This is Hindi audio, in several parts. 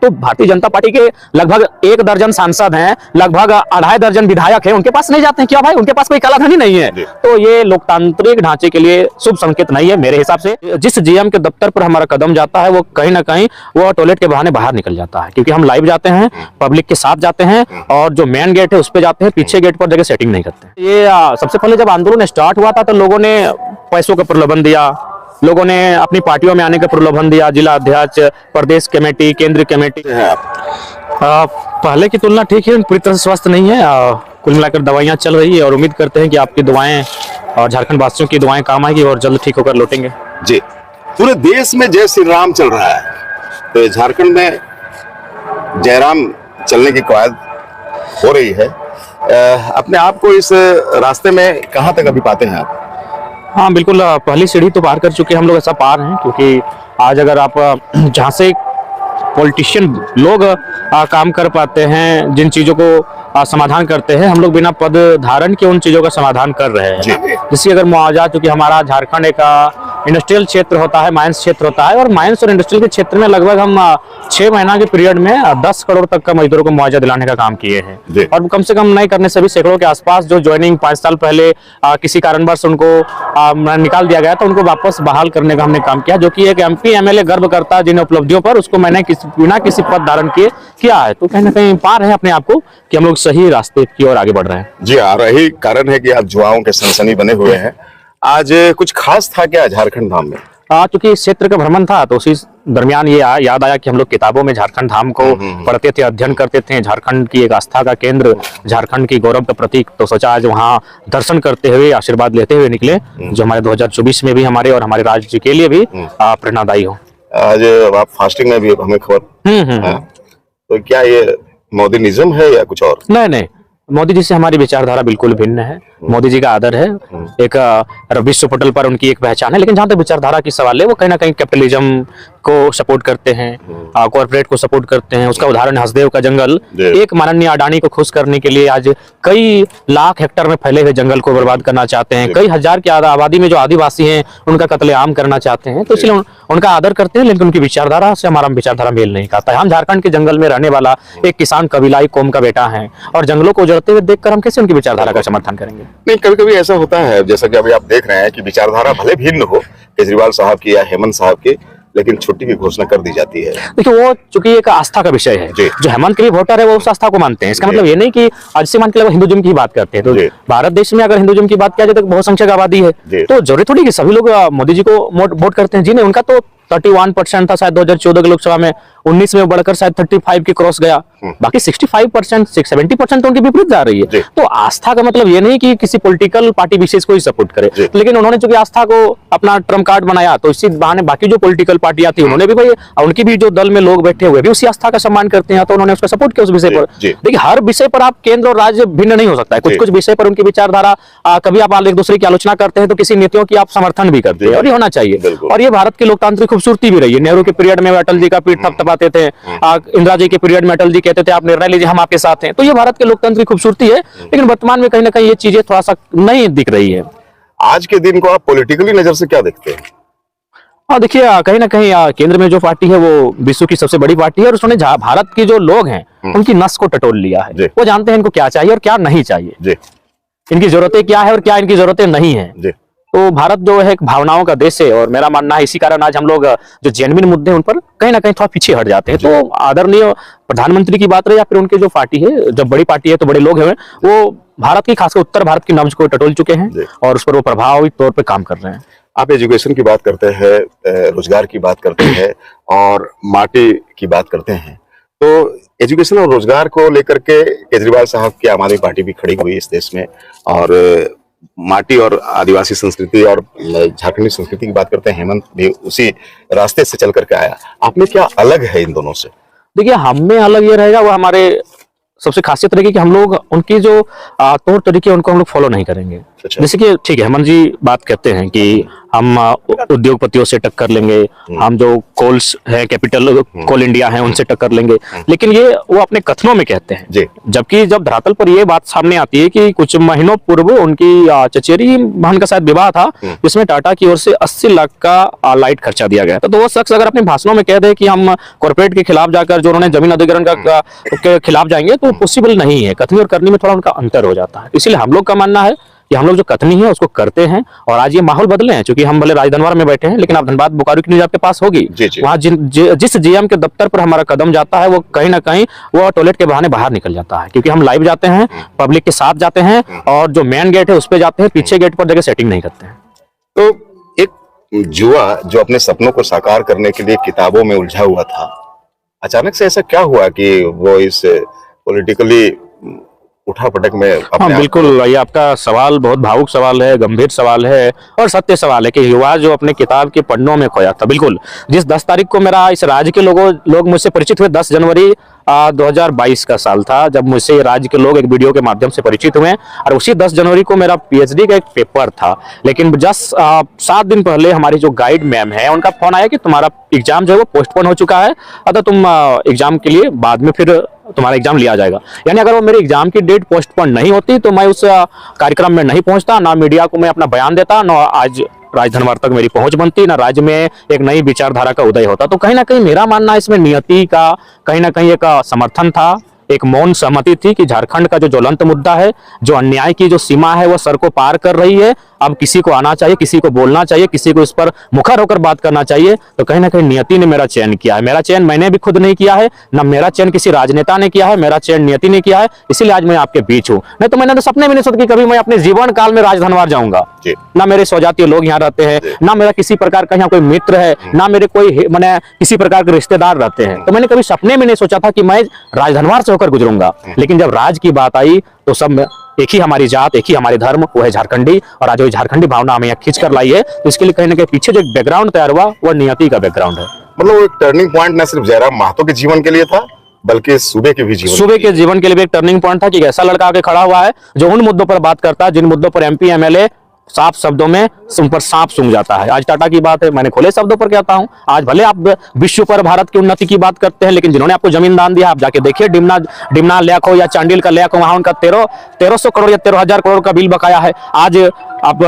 तो भारतीय जनता पार्टी के लगभग 1 दर्जन सांसद हैं, लगभग 2.5 दर्जन विधायक हैं, उनके पास नहीं जाते हैं क्या भाई? उनके पास कोई कालाधन ही नहीं है। तो ये लोकतांत्रिक ढांचे के लिए शुभ संकेत नहीं है मेरे हिसाब से। जिस जीएम के दफ्तर पर हमारा कदम जाता है वो कहीं ना कहीं वो टॉयलेट के बहाने बाहर निकल जाता है, क्योंकि हम लाइव जाते हैं, पब्लिक के साथ जाते हैं और जो मेन गेट है उस पर जाते हैं, पीछे गेट पर जगह सेटिंग नहीं करते। ये सबसे पहले जब आंदोलन स्टार्ट हुआ था तो लोगों ने पैसों का प्रलोभन दिया, लोगों ने अपनी पार्टियों में आने का प्रलोभन दिया, जिला अध्यक्ष, प्रदेश कमेटी, केंद्रीय कमेटी। पहले की तुलना ठीक है, पूरी तरह से स्वस्थ नहीं है। कुल मिलाकर दवाइयां चल रही है और उम्मीद करते हैं कि आपकी दुआएं और झारखंड वासियों की दुआएं काम आएगी और जल्द ठीक होकर लौटेंगे। जी, पूरे देश में जय श्री राम चल रहा है, तो झारखंड में जयराम चलने की कवायद हो रही है। अपने आप को इस रास्ते में कहां तक अभी पाते हैं आप? हाँ बिल्कुल, पहली सीढ़ी तो पार कर चुके हम लोग, ऐसा पार हैं, क्योंकि आज अगर आप जहाँ से पॉलिटिशियन लोग काम कर पाते हैं, जिन चीज़ों को समाधान करते हैं, हम लोग बिना पद धारण के उन चीज़ों का समाधान कर रहे हैं। जिसकी अगर मुआवजा, क्योंकि हमारा झारखंड एक इंडस्ट्रियल क्षेत्र होता है, माइंस क्षेत्र होता है, और माइंस और इंडस्ट्रियल के क्षेत्र में लगभग हम 6 महीना के पीरियड में 10 करोड़ तक का मजदूरों को मुआवजा दिलाने का काम किए हैं। और कम से कम नहीं करने से भी सैकड़ों के आसपास जो ज्वाइनिंग 5 साल पहले किसी कारणवश उनको निकाल दिया गया था, उनको वापस बहाल करने का हमने काम किया, जो कि एक MP MLA गर्व करता है जिन उपलब्धियों पर, उसको मैंने बिना किसी पद धारण किए किया है। तो कहीं ना कहीं पार है अपने आप को कि हम लोग सही रास्ते की ओर आगे बढ़ रहे हैं। जी हाँ, यही कारण है कि आप युवाओं के सनसनी बने हुए हैं। आज कुछ खास था क्या झारखंड धाम में? चूंकि इस क्षेत्र का भ्रमण था तो उसी दरमियान ये याद आया कि हम लोग किताबों में झारखंड धाम को पढ़ते थे, अध्ययन करते थे। झारखंड की एक आस्था का केंद्र, झारखंड की गौरव का प्रतीक, तो सोचा आज वहाँ दर्शन करते हुए, आशीर्वाद लेते हुए निकले, जो हमारे 2024 में भी हमारे और हमारे राज्य के लिए भी प्रेरणादायी हो। आज आप फास्टिंग में भी हमें खबर, तो क्या ये मोदीनिज्म है या कुछ और? नहीं, मोदी जी से हमारी विचारधारा बिल्कुल भिन्न है। मोदी जी का आदर है, एक विश्व पटल पर उनकी एक पहचान है, लेकिन जहां तक विचारधारा की सवाल है वो कहीं ना कहीं कैपिटलिज्म को सपोर्ट करते हैं, कॉर्पोरेट को सपोर्ट करते हैं। उसका उदाहरण हसदेव का जंगल, एक माननीय अडानी को खुश करने के लिए आज कई लाख हेक्टेयर में फैले हुए जंगल को बर्बाद करना चाहते हैं। कई हजार की आबादी में जो आदिवासी हैं उनका कत्लेआम करना चाहते हैं। तो इसलिए उनका आदर करते हैं, लेकिन उनकी विचारधारा से हमारा विचारधारा मेल नहीं खाता है। हम झारखंड के जंगल में रहने वाला एक किसान कबीलाई कौम का बेटा है, और जंगलों को उजड़ते हुए देखकर हम कैसे उनकी विचारधारा का समर्थन करेंगे? नहीं, कभी कभी ऐसा होता है, जैसा कि अभी आप देख रहे हैं कि विचारधारा भले भिन्न हो केजरीवाल साहब की या हेमंत साहब की, लेकिन छुट्टी की घोषणा कर दी जाती है। देखिए, वो चूंकि एक आस्था का विषय है, जो हेमंत के लिए वोटर है वो उस आस्था को मानते हैं। इसका मतलब ये नहीं कि आज से मान के हिंदुइज्म की बात करते हैं। तो भारत देश में अगर हिंदुइज्म की बात किया जाए तो बहुसंख्यक आबादी है, तो जरूरी थोड़ी कि सभी लोग मोदी जी को वोट करते हैं। जी नहीं, उनका तो 31% था शायद 2014 के लोकसभा में, 19 में बढ़कर शायद 35 की क्रॉस गया, बाकी 65%, 70% तो उनके विपरीत जा रही है। तो आस्था का मतलब ये नहीं कि किसी पॉलिटिकल पार्टी विशेष को ही सपोर्ट करे, लेकिन उन्होंने चूंकि आस्था को अपना ट्रम्प कार्ड बनाया, तो इसी बहाने बाकी जो पॉलिटिकल पार्टियां थी उन्होंने भी भाई, उनकी भी जो दल में लोग बैठे हुए भी उसी आस्था का सम्मान करते हैं, तो उन्होंने उसका सपोर्ट किया उस विषय पर। देखिए, हर विषय पर आप केंद्र और राज्य भिन्न नहीं हो सकता है। कुछ कुछ विषय पर उनकी विचारधारा, कभी आप एक दूसरे की आलोचना करते हैं तो किसी नीतियों की आप समर्थन भी करते हैं, और ये होना चाहिए। और ये भारत की लोकतांत्रिक खूबसूरती भी रही है। नेहरू के पीरियड में अटल जी का पीठ थपथपाते थे, इंदिरा जी के पीरियड में अटल जी कहते थे आप निर्णय लीजिए, हम आपके साथ हैं। तो ये भारत के लोकतंत्र की खूबसूरती है, लेकिन वर्तमान में कहीं ना कहीं ये चीजें थोड़ा सा नहीं दिख रही है। आज के दिन को आप पॉलिटिकली नजर से क्या देखते हैं? हाँ देखिए, कहीं ना कहीं केंद्र में जो पार्टी है वो विश्व की सबसे बड़ी पार्टी है, और उसने भारत की जो लोग हैं उनकी नस को टटोल लिया है। वो जानते हैं इनको क्या चाहिए और क्या नहीं चाहिए, इनकी जरूरतें क्या है और क्या इनकी जरूरतें नहीं है। तो भारत जो है एक भावनाओं का देश है, और मेरा मानना है इसी कारण आज हम लोग जो जेन्युइन मुद्दे हैं उन पर कहीं ना कहीं थोड़ा पीछे हट जाते हैं। तो आदरणीय प्रधानमंत्री की बात रहे या फिर उनकी जो पार्टी है, जब बड़ी पार्टी है तो बड़े लोग हैं, वो भारत की, खासकर उत्तर भारत की नब्ज को टटोल चुके हैं और उस पर वो प्रभावी तौर पर काम कर रहे हैं। आप एजुकेशन की बात करते हैं, रोजगार की बात करते हैं और माटी की बात करते हैं, तो एजुकेशन और रोजगार को लेकर के केजरीवाल साहब की आम आदमी पार्टी भी खड़ी हुई इस देश में, और माटी और आदिवासी संस्कृति और झारखंडी संस्कृति की बात करते हैं, हेमंत भी उसी रास्ते से चल करके आया। आप में क्या अलग है इन दोनों से? देखिए, हम में अलग ये रहेगा, वो हमारे सबसे खासियत रहेगी कि हम लोग उनकी जो तौर तरीके उनको हम लोग फॉलो नहीं करेंगे। जैसे कि ठीक है, हेमंत जी बात कहते हैं कि हम उद्योगपतियों से टक्कर लेंगे, हम जो कोल्स है, कैपिटल कोल इंडिया है, उनसे टक्कर लेंगे, लेकिन ये वो अपने कथनों में कहते हैं। जबकि जब धरातल पर ये बात सामने आती है कि कुछ महीनों पूर्व उनकी चचेरी बहन का शायद विवाह था, जिसमें टाटा की ओर से 80 लाख का लाइट खर्चा दिया गया था। तो वो शख्स अगर अपने भाषणों में कह दे कि हम कॉर्पोरेट के खिलाफ जाकर जो उन्होंने जमीन अधिग्रहण के खिलाफ जाएंगे, तो पॉसिबल नहीं है। कथनी और करनी में थोड़ा उनका अंतर हो जाता है। इसलिए हम लोग का मानना है कि हम लोग जो कथनी है उसको करते हैं, और आज ये माहौल बदले हैं। क्योंकि हम भले राजधनवार में बैठे हैं, लेकिन आप धनबाद बोकारो की न्यूज आपके पास होगी। वहां जिस जीएम के दफ्तर पर हमारा कदम जाता है, वो कहीं ना कहीं वो टॉयलेट के बहाने बाहर निकल जाता है। क्योंकि हम लाइव जाते हैं, पब्लिक के साथ जाते हैं, और जो मेन गेट है उस पर जाते हैं, पीछे गेट पर जगह सेटिंग नहीं करते हैं। तो एक युवा जो अपने सपनों को साकार करने के लिए किताबों में उलझा हुआ था, अचानक से ऐसा क्या हुआ कि वो इस पॉलिटिकली उठा पटक में हाँ, बिल्कुल, ये आपका सवाल बहुत भावुक सवाल है, गंभीर सवाल है और सत्य सवाल है कि युवा जो अपने किताब के पन्नों में खोया था। बिल्कुल, जिस 10 तारीख को मेरा इस राज्य के लोग मुझसे परिचित हुए, 10 जनवरी 2022 का साल था जब मुझसे राज्य के लोग एक वीडियो के माध्यम से परिचित हुए, और उसी 10 जनवरी को मेरा पीएचडी का एक पेपर था। लेकिन जस्ट 7 दिन पहले हमारी जो गाइड मैम है, उनका फोन आया कि तुम्हारा एग्जाम जो है वो पोस्टपोन हो चुका है, अतः तुम एग्जाम के लिए बाद में फिर तुम्हारा एग्जाम लिया जाएगा। यानी अगर वो मेरे एग्जाम की डेट पोस्टपोन नहीं होती तो मैं उस कार्यक्रम में नहीं पहुंचता, ना मीडिया को मैं अपना बयान देता, ना आज राजधनवार तक मेरी पहुंच बनती, ना राज्य में एक नई विचारधारा का उदय होता। तो कहीं ना कहीं मेरा मानना है इसमें नियति का कहीं ना कहीं एक समर्थन था, एक मौन सहमति थी कि झारखंड का जो ज्वलंत मुद्दा है, जो अन्याय की जो सीमा है वो सर को पार कर रही है। अब किसी को आना चाहिए, किसी को बोलना चाहिए, किसी को इस पर मुखर होकर बात करना चाहिए। तो कहीं ना कहीं नियति ने मेरा चयन किया है। मेरा चयन मैंने भी खुद नहीं किया है, ना मेरा चयन किसी राजनेता ने किया है, मेरा चयन नियति ने किया है। इसीलिए आज मैं आपके बीच हूँ। नहीं तो मैंने तो सपने में नहीं सोचा कि कभी मैं अपने जीवन काल में राजधनवार जाऊंगा। ना मेरे स्वजातीय लोग यहाँ रहते हैं, ना मेरा किसी प्रकार का यहाँ कोई मित्र है, ना मेरे कोई मैंने किसी प्रकार के रिश्तेदार रहते हैं। तो मैंने कभी सपने में नहीं सोचा था कि मैं राजधनवार से होकर गुजरूंगा। लेकिन जब राज की बात आई तो सब एक ही हमारी जात, एक ही हमारी धर्म, वो है झारखंडी, और आज वो झारखंडी भावना हमें यहाँ खींच कर लाई है। तो इसके लिए कहीं ना कहीं पीछे जो एक बैकग्राउंड तैयार हुआ वो नियति का बैकग्राउंड है। मतलब वो एक टर्निंग पॉइंट न सिर्फ जयराम महतो के जीवन के लिए था, बल्कि सूबे के भी जीवन के लिए भी एक टर्निंग पॉइंट था कि ऐसा लड़का आके खड़ा हुआ है जो उन मुद्दों पर बात करता है जिन मुद्दों पर एमपी एमएलए साफ शब्दों में उन पर सांप सूंघ जाता है। आज टाटा की बात है, मैंने खुले शब्दों पर कहता हूं। आज भले आप विश्व पर भारत की उन्नति की बात करते हैं, लेकिन जिन्होंने आपको जमीन दान दिया, आप जाके देखिए डिमना लेक हो या चांडिल का लेक हो, वहां उनका 1300 करोड़ या 13,000 करोड़ का बिल बकाया है। आज आप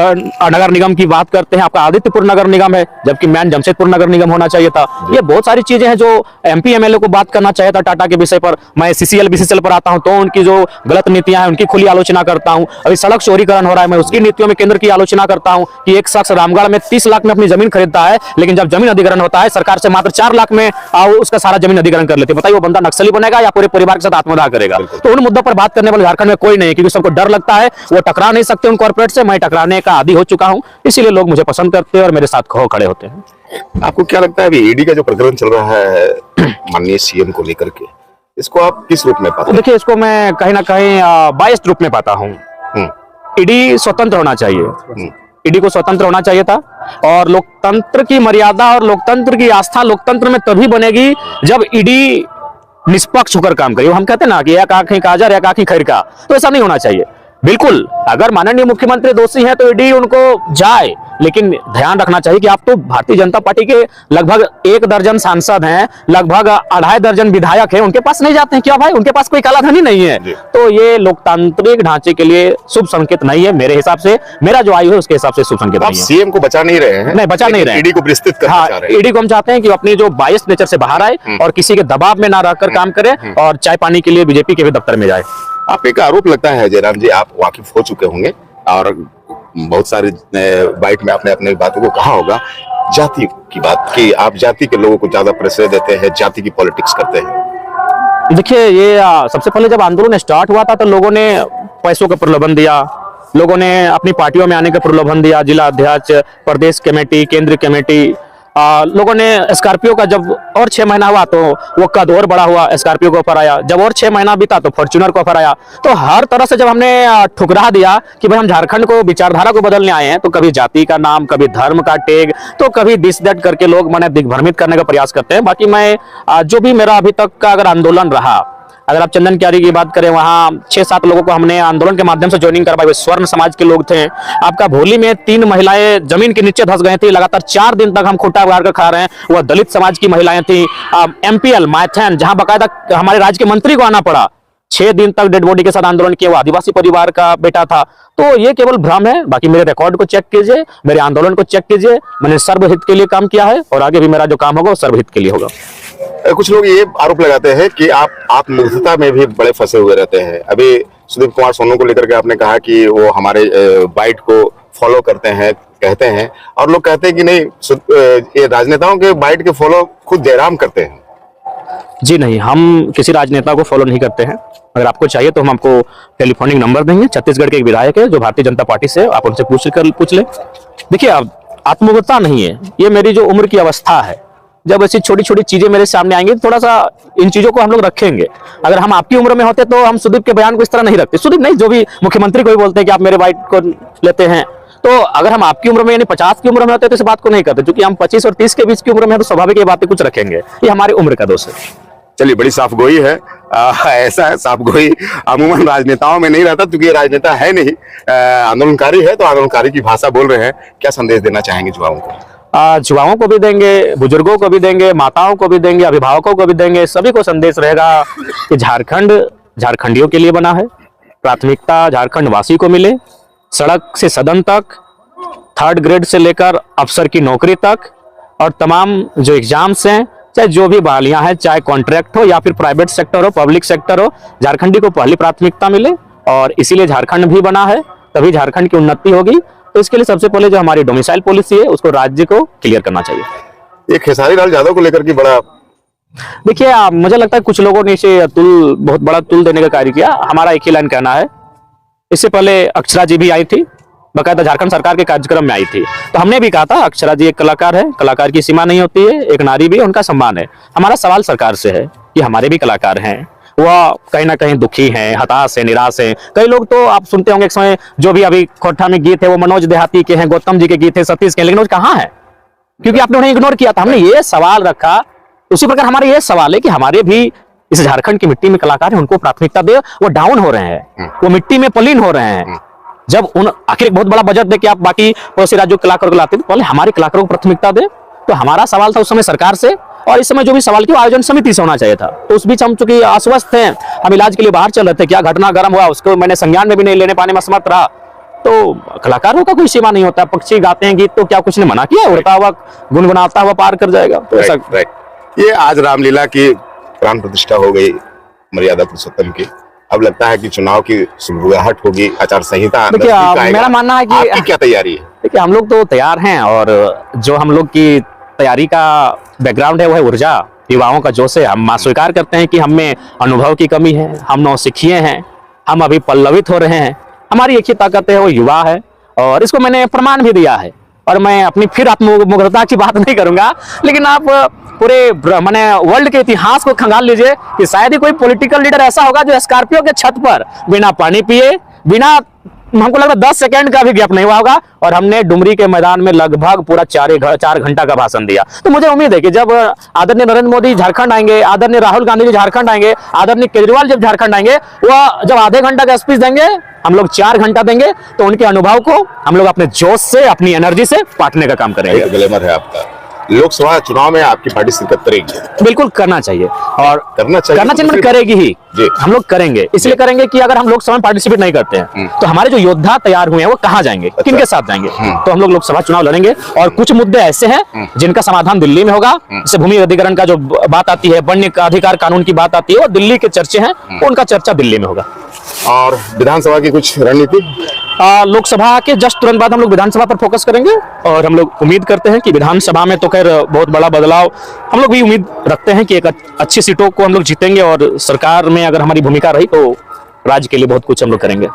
नगर निगम की बात करते हैं, आपका आदित्यपुर नगर निगम है, जबकि मैन जमशेदपुर नगर निगम होना चाहिए था। ये बहुत सारी चीजें हैं जो एमपी एमएलए को बात करना चाहिए था टाटा के विषय पर। मैं सीसीएल बीसीसीएल पर आता हूं तो उनकी जो गलत नीतियां हैं उनकी खुली आलोचना करता हूं। अभी सड़क चौड़ीकरण हो रहा है, मैं उसकी नीतियों में केंद्र की आलोचना करता हूं कि एक शख्स रामगढ़ में 30 लाख में अपनी जमीन खरीदता है, लेकिन जब जमीन अधिग्रहण होता है सरकार से मात्र 4 लाख में उसका सारा जमीन अधिग्रहण कर लेते हैं। बताइए वो बंदा नक्सली बनेगा या पूरे परिवार के साथ आत्मदाह करेगा? तो उन मुद्दों पर बात करने वाले झारखंड में कोई नहीं, क्योंकि सबको डर लगता है, वो टकरा नहीं सकते उन कॉर्पोरेट से। मैं टकराने का आदी हो चुका हूं, इसीलिए लोग मुझे पसंद करते हैं और मेरे साथ खड़े होते हैं। आपको क्या लगता है अभी ईडी का जो प्रकरण चल रहा है माननीय सीएम को लेकर के, इसको आप किस रूप में पाते हैं? देखिए, इसको मैं कहीं ना कहीं बायस्ड रूप में पाता हूं। ईडी स्वतंत्र होना चाहिए, ईडी को स्वतंत्र होना चाहिए था। और लोकतंत्र की मर्यादा और लोकतंत्र की आस्था लोकतंत्र में तभी बनेगी जब ईडी निष्पक्ष होकर काम करे। हम कहते हैं ना कि एक आंखें काजर एक आंखें खैर का, तो ऐसा नहीं होना चाहिए। बिल्कुल, अगर माननीय मुख्यमंत्री दोषी हैं तो ईडी उनको जाए, लेकिन ध्यान रखना चाहिए कि आप तो भारतीय जनता पार्टी के लगभग 1 दर्जन सांसद हैं, लगभग 2.5 दर्जन विधायक हैं, उनके पास नहीं जाते हैं क्या भाई? उनके पास कोई काला धन ही नहीं है। तो ये लोकतांत्रिक ढांचे के लिए शुभ संकेत नहीं है मेरे हिसाब से। मेरा जो आयु है उसके हिसाब से शुभ संकेत नहीं है। सीएम को बचा नहीं रहे हैं? नहीं, बचा नहीं रहे हैं। ईडी को विस्तृत करना चाह रहे हैं। ईडी को हम चाहते हैं कि अपनी जो बायस नेचर से बाहर आए और किसी के दबाव में ना रहकर काम करे और चाय पानी के लिए बीजेपी के भी दफ्तर में जाए। आप एक आरोप लगता है जयराम जी, आप वाकिफ हो चुके होंगे और बहुत सारे बाइट में आपने अपनी बातों को कहा होगा, जाति की बात कि आप जाति के लोगों को ज्यादा प्रेशर देते हैं, जाति की पॉलिटिक्स करते हैं। देखिए, ये सबसे पहले जब आंदोलन स्टार्ट हुआ था तो लोगों ने पैसों का प्रलोभन दिया, लोगों ने अपनी पार्टियों में आने का प्रलोभन दिया। जिला अध्यक्ष, प्रदेश कमेटी, केंद्रीय कमेटी, लोगों ने स्कॉर्पियो का जब और 6 महीना हुआ तो वो कद और बड़ा हुआ, स्कॉर्पियो को ऑफर आया। जब और 6 महीना बीता तो फॉर्च्यूनर को ऑफर आया। तो हर तरह से जब हमने ठुकरा दिया कि भाई हम झारखंड को विचारधारा को बदलने आए हैं, तो कभी जाति का नाम, कभी धर्म का टेग, तो कभी दिस दैट करके लोग मैंने दिग्भ्रमित करने का प्रयास करते हैं। बाकी मैं जो भी मेरा अभी तक का अगर आंदोलन रहा, अगर आप चंदन क्यारी की बात करें, वहाँ 6-7 लोगों को हमने आंदोलन के माध्यम से ज्वाइनिंग करवाई, वे स्वर्ण समाज के लोग थे। आपका भोली में 3 महिलाएं जमीन के नीचे धंस गई थी, लगातार 4 दिन तक हम खूंटा गाड़ कर खा रहे हैं, वह दलित समाज की महिलाएं थी। MPL मैथन, जहां बाकायदा हमारे राज्य के मंत्री को आना पड़ा, 6 दिन तक डेड बॉडी के साथ आंदोलन किया, वो आदिवासी परिवार का बेटा था। तो ये केवल भ्रम है, बाकी मेरे रिकॉर्ड को चेक कीजिए, मेरे आंदोलन को चेक कीजिए, मैंने सर्वहित के लिए काम किया है और आगे भी मेरा जो काम होगा वो सर्वहित के लिए होगा। कुछ लोग ये आरोप लगाते हैं कि आप आत्मनिर्भरता में भी बड़े फंसे हुए रहते हैं। अभी सुदीप कुमार सोनू को लेकर के आपने कहा कि वो हमारे बाइट को फॉलो करते हैं, कहते हैं, और लोग कहते हैं कि नहीं, ये राजनेताओं के बाइट के फॉलो खुद जयराम करते हैं। जी नहीं, हम किसी राजनेता को फॉलो नहीं करते हैं। अगर आपको चाहिए तो हम आपको टेलीफोनिक नंबर देंगे, छत्तीसगढ़ के एक विधायक है जो भारतीय जनता पार्टी से, आप उनसे पूछ ले। देखिए, आत्मनिर्भरता नहीं है, ये मेरी जो उम्र की अवस्था है, जब ऐसी छोटी छोटी चीजें मेरे सामने आएंगी तो थोड़ा सा इन चीजों को हम लोग रखेंगे। अगर हम आपकी उम्र में होते तो हम सुदीप के बयान को इस तरह नहीं रखते। सुदीप नहीं, जो भी मुख्यमंत्री को भी बोलते हैं कि आप मेरे बाइट को लेते हैं, तो अगर हम आपकी उम्र में यानी 50 की उम्र में होते तो इस बात को नहीं करते, क्योंकि हम 25 और 30 के बीच की उम्र में है तो स्वाभाविक ये बातें कुछ रखेंगे, ये हमारी उम्र का दोष है। चलिए, बड़ी साफ गोई है। ऐसा है, साफ गोई अमूमन राजनेताओं में नहीं रहता, क्योंकि ये राजनेता है नहीं, आंदोलनकारी है, तो आंदोलनकारी की भाषा बोल रहे हैं। क्या संदेश देना चाहेंगे युवाओं को? युवाओं को भी देंगे, बुजुर्गों को भी देंगे, माताओं को भी देंगे, अभिभावकों को भी देंगे, सभी को संदेश रहेगा कि झारखंड झारखंडियों के लिए बना है, प्राथमिकता झारखंड वासी को मिले, सड़क से सदन तक, 3rd ग्रेड से लेकर अफसर की नौकरी तक, और तमाम जो एग्जाम्स हैं, चाहे जो भी बहालियां हैं, चाहे कॉन्ट्रैक्ट हो या फिर प्राइवेट सेक्टर हो, पब्लिक सेक्टर हो, झारखंडी को पहली प्राथमिकता मिले। और इसीलिए झारखंड भी बना है, तभी झारखंड की उन्नति होगी। तो इसके लिए सबसे पहले जो हमारी डोमिसाइल पॉलिसी है उसको राज्य को क्लियर करना चाहिए। ये खेसारी लाल यादव को लेकर के बड़ा, देखिए, मुझे लगता है कुछ लोगों ने इसे बहुत बड़ा तुल देने का कार्य किया। हमारा एक ही लाइन कहना है, इससे पहले अक्षरा जी भी आई थी, बकायदा झारखंड सरकार के कार्यक्रम में आई थी, तो हमने भी कहा था अक्षरा जी एक कलाकार है, कलाकार की सीमा नहीं होती है, एक नारी भी, उनका सम्मान है। हमारा सवाल सरकार से है कि हमारे भी कलाकार हैं, वह कहीं ना कहीं दुखी हैं, हताश है, निराश है। कई लोग तो आप सुनते होंगे एक समय, जो भी अभी खोटा में गीत है वो मनोज देहाती के हैं, गौतम जी के गीत है, सतीश के, लेकिन वो कहाँ है? क्योंकि आपने उन्हें इग्नोर किया था। हमने ये सवाल रखा, उसी प्रकार हमारा ये सवाल है कि हमारे भी इस झारखंड की मिट्टी में कलाकार हैं, उनको प्राथमिकता दे। वो डाउन हो रहे हैं, वो मिट्टी में पलीन हो रहे हैं। जब उन आखिर एक बहुत बड़ा बजट दे के आप बाकी पड़ोसी राज्यों के कलाकारों को लाते हैं, तो पहले हमारे कलाकारों को प्राथमिकता दे। तो हमारा सवाल था उस समय सरकार से, और इस समय जो भी सवाल किया आयोजन समिति से होना चाहिए था। तो उस बीच हम चूंकि अस्वस्थ थे, हम इलाज के लिए बाहर चल रहे थे, क्या घटना गर्म हुआ उसको मैंने संज्ञान में भी नहीं लेने पाने में असमर्थ रहा। तो कलाकारों का कोई सीमा नहीं होता, पक्षी गाते हैं गीत, तो क्या कुछ ने मना किया? उड़ता हुआ गुनगुनाता हुआ पार कर जाएगा। तो ऐसा ये आज रामलीला की प्राण प्रतिष्ठा हो गई मर्यादा पुरुषोत्तम की, अब लगता है कि चुनाव की शुरुआत होगी, आचार संहिता। देखिए, मेरा मानना है कि आपकी क्या तैयारी है? देखिए, हम लोग तो तैयार हैं, और जो हम लोग की तैयारी का बैकग्राउंड है वो है ऊर्जा, युवाओं का जोश है। हम स्वीकार करते हैं कि हम में अनुभव की कमी है, हम नौसिखिए हैं, हम अभी पल्लवित हो रहे हैं। हमारी एक ही ताकत है, वो युवा है, और इसको मैंने प्रमाण भी दिया है। और मैं अपनी फिर आत्मनिर्भरता की बात नहीं करूंगा, लेकिन आप पूरे माने वर्ल्ड के इतिहास को खंगाल लीजिए कि शायद ही कोई पॉलिटिकल लीडर ऐसा होगा जो स्कॉर्पियो के छत पर बिना पानी पिए, बिना, हमको लग रहा 10 सेकंड का भी गैप नहीं हुआ होगा, और हमने डुमरी के मैदान में लगभग पूरा 4 घंटा का भाषण दिया। तो मुझे उम्मीद है कि जब आदरणीय नरेंद्र मोदी झारखंड आएंगे, आदरणीय राहुल गांधी जी झारखंड आएंगे, आदरणीय केजरीवाल जब झारखंड आएंगे, वह जब आधे घंटा का स्पीच देंगे, हम लोग 4 घंटा देंगे, तो उनके अनुभव को हम लोग अपने जोश से, अपनी एनर्जी से बांटने का काम करेंगे। ग्लैमर है आपका। लोकसभा चुनाव में आपकी पार्टी शिरकत करेगी? बिल्कुल करना चाहिए, और करना चाहिए मतलब करेगी ही। हम लोग करेंगे, इसलिए करेंगे कि अगर हम लोकसभा में पार्टिसिपेट नहीं करते हैं तो हमारे जो योद्धा तैयार हुए हैं वो कहाँ जाएंगे, किनके साथ जाएंगे? तो हम लोग लोकसभा चुनाव लड़ेंगे, और कुछ मुद्दे ऐसे हैं जिनका समाधान दिल्ली में होगा। जैसे भूमि अधिग्रहण का जो बात आती है, वन्य अधिकार कानून की बात आती है, वो दिल्ली के चर्चे हैं, उनका चर्चा दिल्ली में होगा। और विधानसभा की कुछ रणनीति? लोकसभा के जस्ट तुरंत बाद हम लोग विधानसभा पर फोकस करेंगे, और हम लोग उम्मीद करते हैं कि विधानसभा में तो खैर बहुत बड़ा बदलाव, हम लोग भी उम्मीद रखते हैं कि एक अच्छी सीटों को हम लोग जीतेंगे, और सरकार में अगर हमारी भूमिका रही तो राज्य के लिए बहुत कुछ हम लोग करेंगे।